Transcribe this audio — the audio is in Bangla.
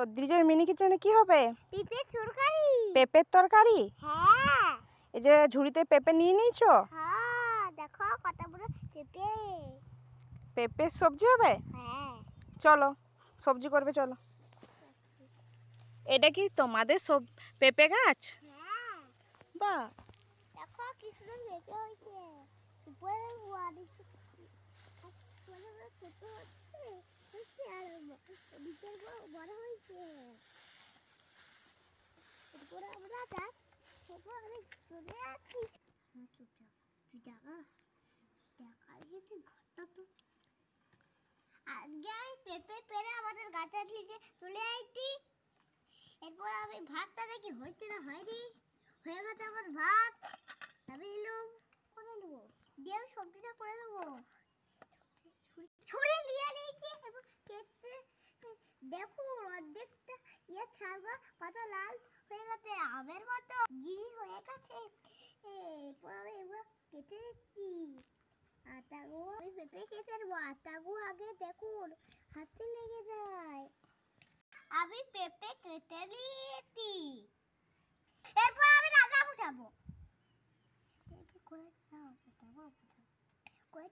রদ্রিজের মিনি কিচেনে কি হবে? পেঁপের তরকারি। পেঁপের তরকারি? হ্যাঁ। এই যে ঝুড়িতে পেঁপে নিয়ে নিয়েছো? হ্যাঁ, দেখো কত বড় পেঁপে। পেঁপের সবজি হবে? হ্যাঁ। চলো সবজি করবে, চলো। এটা কি তোমাদের সব পেঁপে গাছ? হ্যাঁ। বাহ, দেখো কি সুন্দর পেঁপে হয়েছে। উপরে ওয়ারিতে ছোট হচ্ছে আর নিচের বড় হয়েছে। এরপরে আমরা গাছ এরপর আমি চলে যাচ্ছি। চুপচাপ তুই দেখা গেছে ঘরটা তো। আজকে আমি পেঁপে পেরে আমাদের গাছের নিচে চলে আইছি। এরপর আমি ভাতটা দেখি হয়েছে না হয়নি। হয়ে গেছে আমার ভাত। আমি নিলাম করে নেবো দিয়ে আমি সবজিটা করে নেবো। ছুরি দিয়ে নিয়েছি এবং কেটে দেখুন অর্ধেকটা ইয়ে ছাড়বা পাতা লাল হয়ে গেছে আমের মতো গিরি হয়ে গেছে। এরপর আমি এগুলো কেটে দিচ্ছি। আটাগো আমি পেঁপে কেটে নেবো। আটাগো আগে দেখুন হাতে লেগে যায়। আমি পেঁপে কেটে নিয়েছি। এরপর আমি রান্না বসাবো। পেঁপে করে